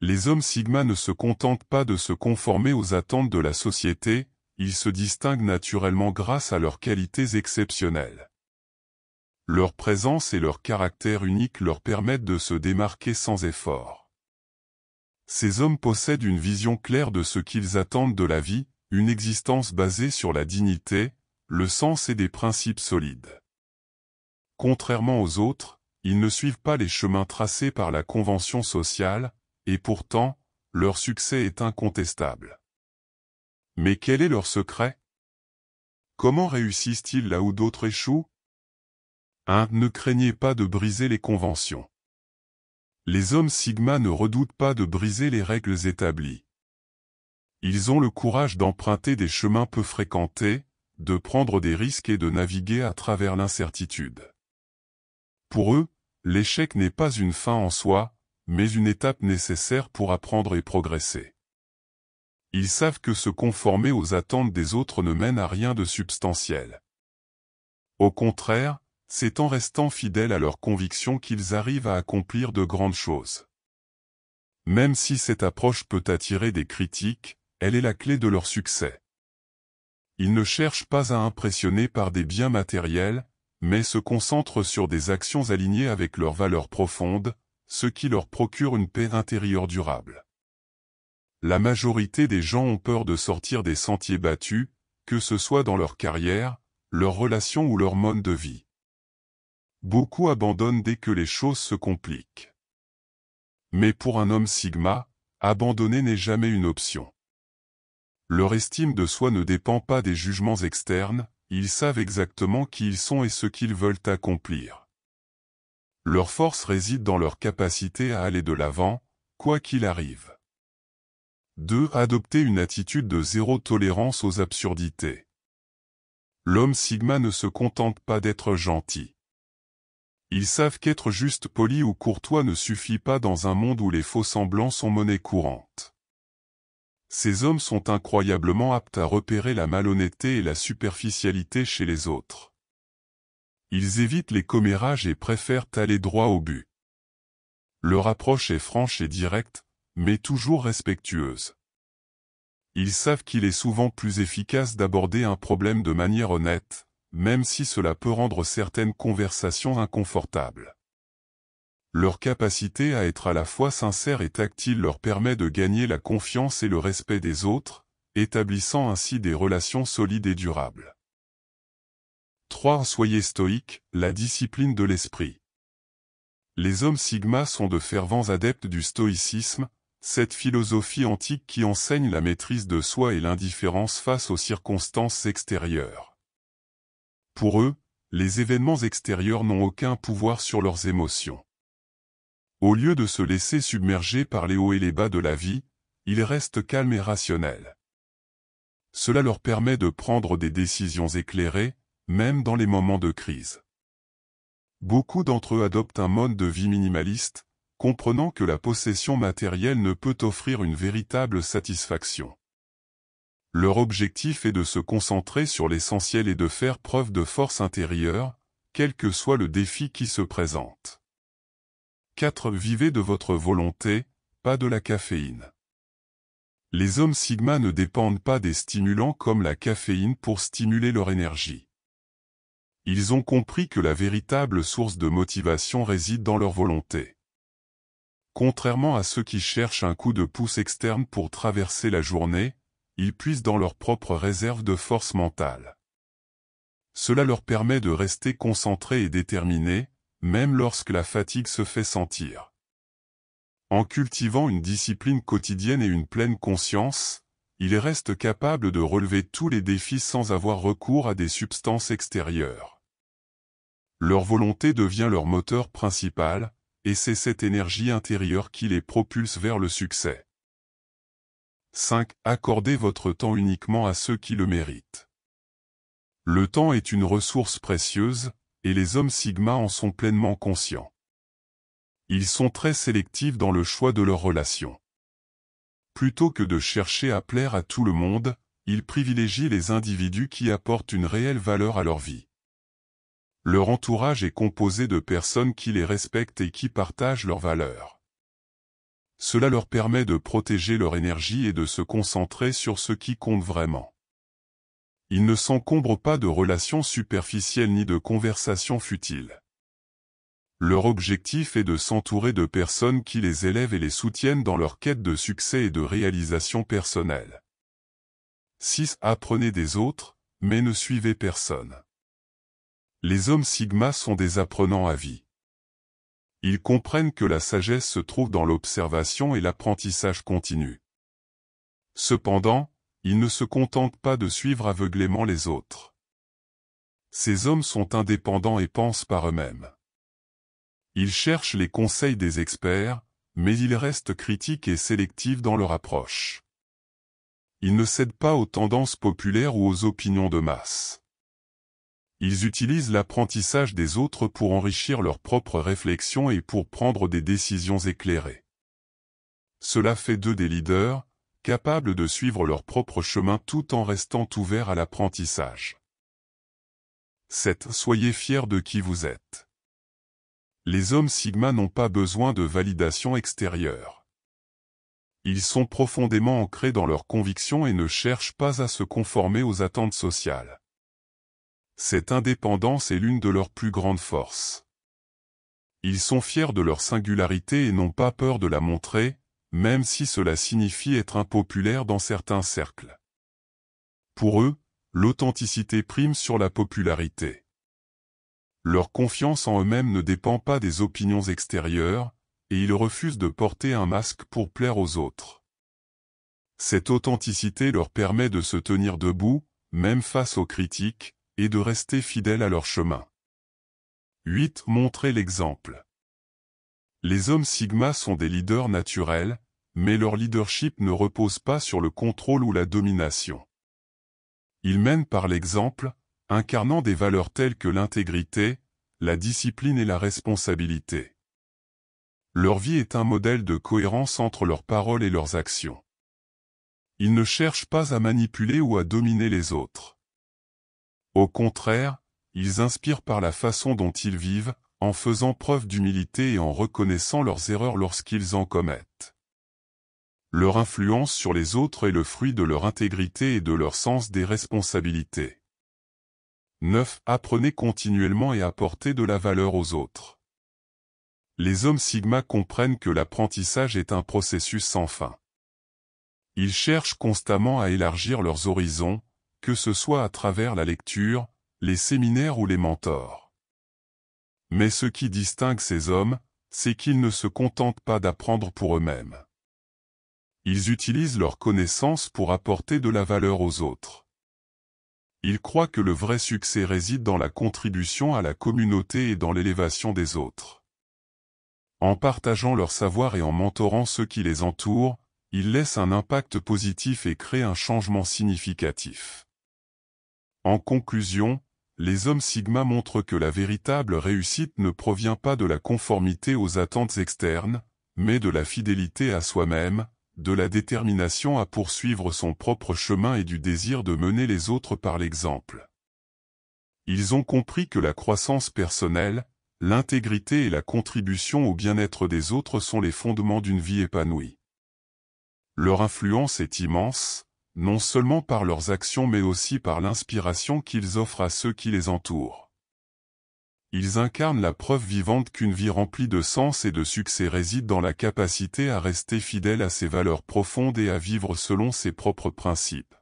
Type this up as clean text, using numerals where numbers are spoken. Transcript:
Les hommes sigma ne se contentent pas de se conformer aux attentes de la société, ils se distinguent naturellement grâce à leurs qualités exceptionnelles. Leur présence et leur caractère unique leur permettent de se démarquer sans effort. Ces hommes possèdent une vision claire de ce qu'ils attendent de la vie, une existence basée sur la dignité, le sens et des principes solides. Contrairement aux autres, ils ne suivent pas les chemins tracés par la convention sociale, et pourtant, leur succès est incontestable. Mais quel est leur secret? Comment réussissent-ils là où d'autres échouent? 1. Ne craignez pas de briser les conventions. Les hommes sigma ne redoutent pas de briser les règles établies. Ils ont le courage d'emprunter des chemins peu fréquentés, de prendre des risques et de naviguer à travers l'incertitude. Pour eux, l'échec n'est pas une fin en soi, mais une étape nécessaire pour apprendre et progresser. Ils savent que se conformer aux attentes des autres ne mène à rien de substantiel. Au contraire, c'est en restant fidèles à leurs convictions qu'ils arrivent à accomplir de grandes choses. Même si cette approche peut attirer des critiques, elle est la clé de leur succès. Ils ne cherchent pas à impressionner par des biens matériels, mais se concentrent sur des actions alignées avec leurs valeurs profondes, ce qui leur procure une paix intérieure durable. La majorité des gens ont peur de sortir des sentiers battus, que ce soit dans leur carrière, leurs relations ou leur mode de vie. Beaucoup abandonnent dès que les choses se compliquent. Mais pour un homme sigma, abandonner n'est jamais une option. Leur estime de soi ne dépend pas des jugements externes, ils savent exactement qui ils sont et ce qu'ils veulent accomplir. Leur force réside dans leur capacité à aller de l'avant, quoi qu'il arrive. 2. Adopter une attitude de zéro tolérance aux absurdités. L'homme sigma ne se contente pas d'être gentil. Ils savent qu'être juste poli ou courtois ne suffit pas dans un monde où les faux-semblants sont monnaie courante. Ces hommes sont incroyablement aptes à repérer la malhonnêteté et la superficialité chez les autres. Ils évitent les commérages et préfèrent aller droit au but. Leur approche est franche et directe, mais toujours respectueuse. Ils savent qu'il est souvent plus efficace d'aborder un problème de manière honnête, même si cela peut rendre certaines conversations inconfortables. Leur capacité à être à la fois sincère et tactile leur permet de gagner la confiance et le respect des autres, établissant ainsi des relations solides et durables. 3. Soyez stoïques, la discipline de l'esprit. Les hommes sigma sont de fervents adeptes du stoïcisme, cette philosophie antique qui enseigne la maîtrise de soi et l'indifférence face aux circonstances extérieures. Pour eux, les événements extérieurs n'ont aucun pouvoir sur leurs émotions. Au lieu de se laisser submerger par les hauts et les bas de la vie, ils restent calmes et rationnels. Cela leur permet de prendre des décisions éclairées, même dans les moments de crise. Beaucoup d'entre eux adoptent un mode de vie minimaliste, comprenant que la possession matérielle ne peut offrir une véritable satisfaction. Leur objectif est de se concentrer sur l'essentiel et de faire preuve de force intérieure, quel que soit le défi qui se présente. 4. Vivez de votre volonté, pas de la caféine. Les hommes sigma ne dépendent pas des stimulants comme la caféine pour stimuler leur énergie. Ils ont compris que la véritable source de motivation réside dans leur volonté. Contrairement à ceux qui cherchent un coup de pouce externe pour traverser la journée, ils puisent dans leur propre réserve de force mentale. Cela leur permet de rester concentrés et déterminés, même lorsque la fatigue se fait sentir. En cultivant une discipline quotidienne et une pleine conscience, ils restent capables de relever tous les défis sans avoir recours à des substances extérieures. Leur volonté devient leur moteur principal, et c'est cette énergie intérieure qui les propulse vers le succès. 5. Accordez votre temps uniquement à ceux qui le méritent. Le temps est une ressource précieuse, et les hommes sigma en sont pleinement conscients. Ils sont très sélectifs dans le choix de leurs relations. Plutôt que de chercher à plaire à tout le monde, ils privilégient les individus qui apportent une réelle valeur à leur vie. Leur entourage est composé de personnes qui les respectent et qui partagent leurs valeurs. Cela leur permet de protéger leur énergie et de se concentrer sur ce qui compte vraiment. Ils ne s'encombrent pas de relations superficielles ni de conversations futiles. Leur objectif est de s'entourer de personnes qui les élèvent et les soutiennent dans leur quête de succès et de réalisation personnelle. 6. Apprenez des autres, mais ne suivez personne. Les hommes sigma sont des apprenants à vie. Ils comprennent que la sagesse se trouve dans l'observation et l'apprentissage continu. Cependant, ils ne se contentent pas de suivre aveuglément les autres. Ces hommes sont indépendants et pensent par eux-mêmes. Ils cherchent les conseils des experts, mais ils restent critiques et sélectifs dans leur approche. Ils ne cèdent pas aux tendances populaires ou aux opinions de masse. Ils utilisent l'apprentissage des autres pour enrichir leurs propres réflexions et pour prendre des décisions éclairées. Cela fait d'eux des leaders, capables de suivre leur propre chemin tout en restant ouverts à l'apprentissage. 7. Soyez fiers de qui vous êtes. Les hommes sigma n'ont pas besoin de validation extérieure. Ils sont profondément ancrés dans leurs convictions et ne cherchent pas à se conformer aux attentes sociales. Cette indépendance est l'une de leurs plus grandes forces. Ils sont fiers de leur singularité et n'ont pas peur de la montrer, même si cela signifie être impopulaire dans certains cercles. Pour eux, l'authenticité prime sur la popularité. Leur confiance en eux-mêmes ne dépend pas des opinions extérieures, et ils refusent de porter un masque pour plaire aux autres. Cette authenticité leur permet de se tenir debout, même face aux critiques, et de rester fidèles à leur chemin. 8. Montrez l'exemple. Les hommes sigma sont des leaders naturels, mais leur leadership ne repose pas sur le contrôle ou la domination. Ils mènent par l'exemple, incarnant des valeurs telles que l'intégrité, la discipline et la responsabilité. Leur vie est un modèle de cohérence entre leurs paroles et leurs actions. Ils ne cherchent pas à manipuler ou à dominer les autres. Au contraire, ils inspirent par la façon dont ils vivent, en faisant preuve d'humilité et en reconnaissant leurs erreurs lorsqu'ils en commettent. Leur influence sur les autres est le fruit de leur intégrité et de leur sens des responsabilités. 9. Apprenez continuellement et apportez de la valeur aux autres. Les hommes sigma comprennent que l'apprentissage est un processus sans fin. Ils cherchent constamment à élargir leurs horizons, que ce soit à travers la lecture, les séminaires ou les mentors. Mais ce qui distingue ces hommes, c'est qu'ils ne se contentent pas d'apprendre pour eux-mêmes. Ils utilisent leurs connaissances pour apporter de la valeur aux autres. Ils croient que le vrai succès réside dans la contribution à la communauté et dans l'élévation des autres. En partageant leur savoir et en mentorant ceux qui les entourent, ils laissent un impact positif et créent un changement significatif. En conclusion, les hommes sigma montrent que la véritable réussite ne provient pas de la conformité aux attentes externes, mais de la fidélité à soi-même, de la détermination à poursuivre son propre chemin et du désir de mener les autres par l'exemple. Ils ont compris que la croissance personnelle, l'intégrité et la contribution au bien-être des autres sont les fondements d'une vie épanouie. Leur influence est immense, non seulement par leurs actions mais aussi par l'inspiration qu'ils offrent à ceux qui les entourent. Ils incarnent la preuve vivante qu'une vie remplie de sens et de succès réside dans la capacité à rester fidèle à ses valeurs profondes et à vivre selon ses propres principes.